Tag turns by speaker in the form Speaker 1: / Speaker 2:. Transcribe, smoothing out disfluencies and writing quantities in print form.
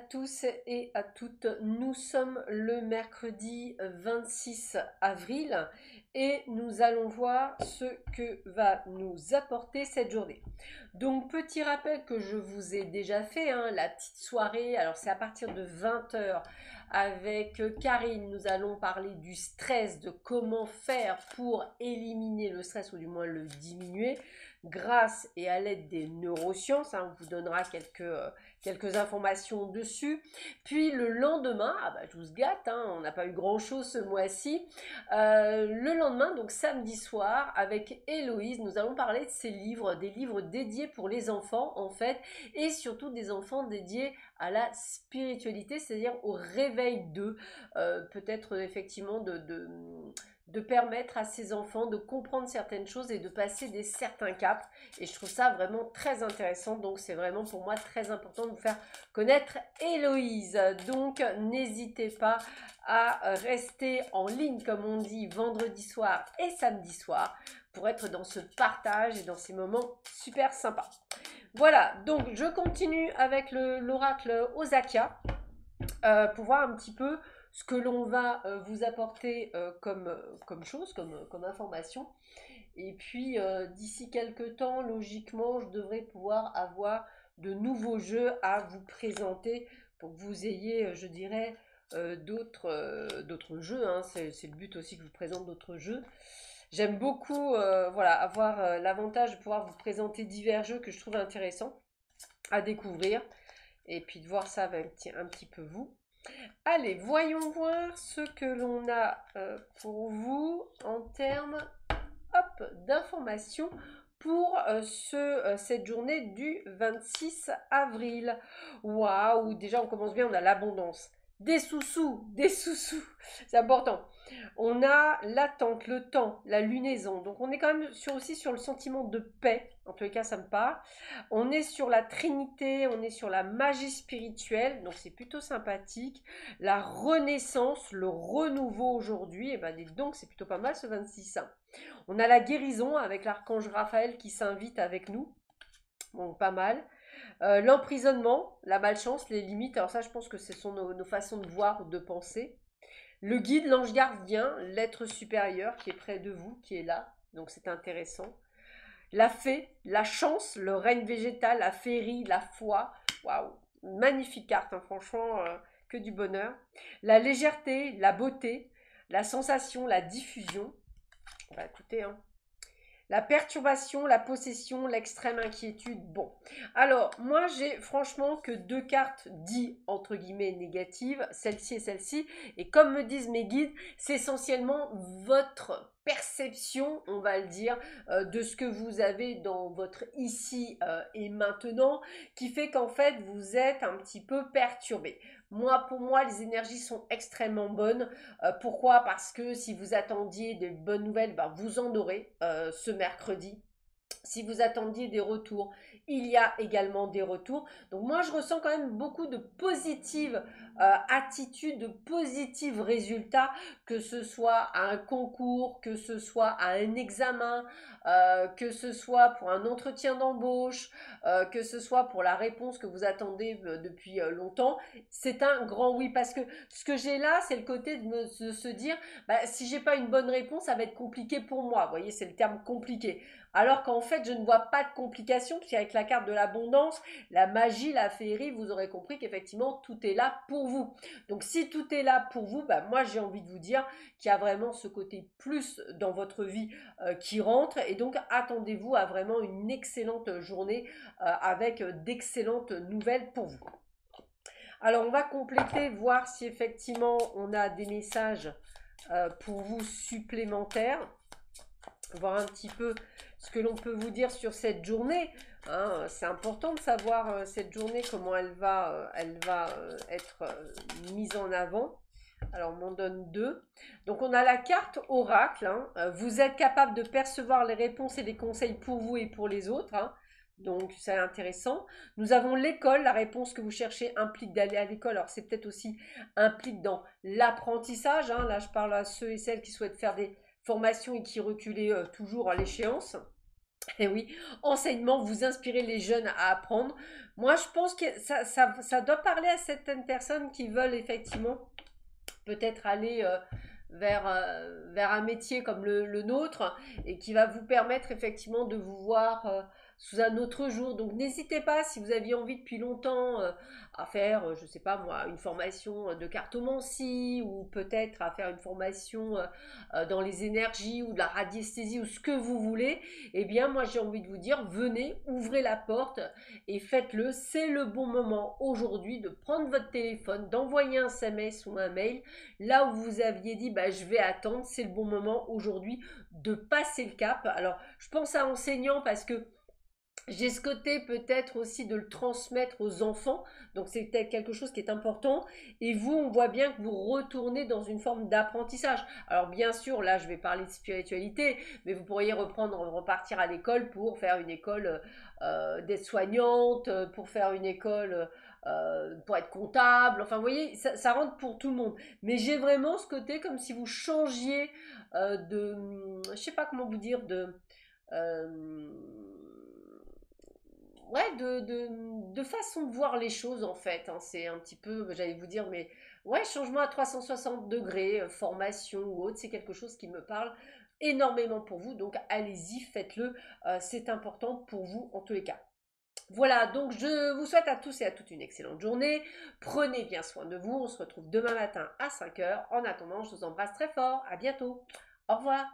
Speaker 1: tous et à toutes, nous sommes le mercredi 26 avril et nous allons voir ce que va nous apporter cette journée. Donc petit rappel que je vous ai déjà fait, la petite soirée, alors c'est à partir de 20 heures avec Karine, nous allons parler du stress, de comment faire pour éliminer le stress ou du moins le diminuer grâce et à l'aide des neurosciences, on vous donnera quelques informations dessus. Puis le lendemain, je vous gâte, on n'a pas eu grand chose ce mois-ci. Le lendemain, donc samedi soir, avec Héloïse, nous allons parler de ces livres, des livres dédiés pour les enfants en fait, et surtout des enfants dédiés à la spiritualité, c'est-à-dire au réveil d'eux, peut-être effectivement de permettre à ces enfants de comprendre certaines choses et de passer des certains caps. Et je trouve ça vraiment très intéressant. Donc c'est vraiment pour moi très important de vous faire connaître Héloïse. Donc n'hésitez pas à rester en ligne, comme on dit, vendredi soir et samedi soir pour être dans ce partage et dans ces moments super sympas. Voilà, donc je continue avec l'oracle Osaka pour voir un petit peu ce que l'on va vous apporter comme chose, comme information. Et puis d'ici quelques temps, logiquement, je devrais pouvoir avoir de nouveaux jeux à vous présenter pour que vous ayez, je dirais, d'autres jeux. C'est le but aussi que je vous présente d'autres jeux. J'aime beaucoup voilà, avoir l'avantage de pouvoir vous présenter divers jeux que je trouve intéressants à découvrir et puis de voir ça avec un petit peu vous. Allez, voyons voir ce que l'on a pour vous en termes d'informations pour cette journée du 26 avril. Waouh, déjà on commence bien, on a l'abondance. Des sous-sous, c'est important. On a l'attente, le temps, la lunaison. Donc on est quand même aussi sur le sentiment de paix. En tous les cas, ça me parle. On est sur la trinité, on est sur la magie spirituelle. Donc c'est plutôt sympathique. La renaissance, le renouveau aujourd'hui. Et ben dites donc, c'est plutôt pas mal ce 26. On a la guérison avec l'archange Raphaël qui s'invite avec nous. Bon, pas mal. L'emprisonnement, la malchance, les limites. Alors ça, je pense que ce sont nos façons de voir ou de penser. Le guide, l'ange gardien, l'être supérieur qui est près de vous, qui est là. Donc c'est intéressant. La fée, la chance, le règne végétal, la féerie, la foi. Waouh, magnifique carte, franchement, que du bonheur. La légèreté, la beauté, la sensation, la diffusion. Écoutez, la perturbation, la possession, l'extrême inquiétude. Bon, alors moi j'ai franchement que deux cartes dites entre guillemets négatives, celle-ci et celle-ci. Et comme me disent mes guides, c'est essentiellement votre perception, on va le dire, de ce que vous avez dans votre ici et maintenant, qui fait qu'en fait vous êtes un petit peu perturbé. Pour moi, les énergies sont extrêmement bonnes. Pourquoi? Parce que si vous attendiez de bonnes nouvelles, vous en aurez ce mercredi. Si vous attendiez des retours, il y a également des retours. Donc moi, je ressens quand même beaucoup de positives attitudes, de positifs résultats, que ce soit à un concours, que ce soit à un examen, que ce soit pour un entretien d'embauche, que ce soit pour la réponse que vous attendez depuis longtemps. C'est un grand oui, parce que ce que j'ai là, c'est le côté de se dire, si j'ai pas une bonne réponse, ça va être compliqué pour moi. Vous voyez, c'est le terme compliqué. Alors qu'en fait, je ne vois pas de complications, puisqu'avec la carte de l'abondance, la magie, la féerie, vous aurez compris qu'effectivement, tout est là pour vous. Donc, si tout est là pour vous, moi, j'ai envie de vous dire qu'il y a vraiment ce côté plus dans votre vie qui rentre. Et donc, attendez-vous à vraiment une excellente journée avec d'excellentes nouvelles pour vous. Alors, on va compléter, voir si effectivement, on a des messages pour vous supplémentaires. Voir un petit peu ce que l'on peut vous dire sur cette journée. C'est important de savoir cette journée, comment elle va être mise en avant. Alors, on m'en donne deux. Donc, on a la carte oracle. Vous êtes capable de percevoir les réponses et les conseils pour vous et pour les autres. Donc, c'est intéressant. Nous avons l'école. La réponse que vous cherchez implique d'aller à l'école. Alors, c'est peut-être aussi implique dans l'apprentissage. Là, je parle à ceux et celles qui souhaitent faire des formations et qui reculaient toujours à l'échéance. Et oui, enseignement, vous inspirez les jeunes à apprendre. Moi, je pense que ça doit parler à certaines personnes qui veulent effectivement peut-être aller vers un métier comme le nôtre et qui va vous permettre effectivement de vous voir sous un autre jour. Donc n'hésitez pas si vous aviez envie depuis longtemps à faire, je ne sais pas moi, une formation de cartomancie ou peut-être à faire une formation dans les énergies ou de la radiesthésie ou ce que vous voulez. Eh bien moi j'ai envie de vous dire, venez, ouvrez la porte et faites-le. C'est le bon moment aujourd'hui de prendre votre téléphone, d'envoyer un SMS ou un mail. Là où vous aviez dit, bah, je vais attendre, c'est le bon moment aujourd'hui de passer le cap. Alors, je pense à enseignants parce que j'ai ce côté peut-être aussi de le transmettre aux enfants, donc c'est peut-être quelque chose qui est important. Et vous, on voit bien que vous retournez dans une forme d'apprentissage. Alors bien sûr, là, je vais parler de spiritualité, mais vous pourriez repartir à l'école pour faire une école d'aide-soignante, pour faire une école pour être comptable. Enfin, vous voyez, ça rentre pour tout le monde. Mais j'ai vraiment ce côté comme si vous changiez je sais pas comment vous dire, euh, ouais, de façon de voir les choses en fait, hein. C'est un petit peu, j'allais vous dire, mais ouais, changement à 360 degrés, formation ou autre, c'est quelque chose qui me parle énormément pour vous. Donc allez-y, faites-le, c'est important pour vous en tous les cas. Voilà, donc je vous souhaite à tous et à toutes une excellente journée. Prenez bien soin de vous. On se retrouve demain matin à 5 heures. En attendant, je vous embrasse très fort. À bientôt. Au revoir.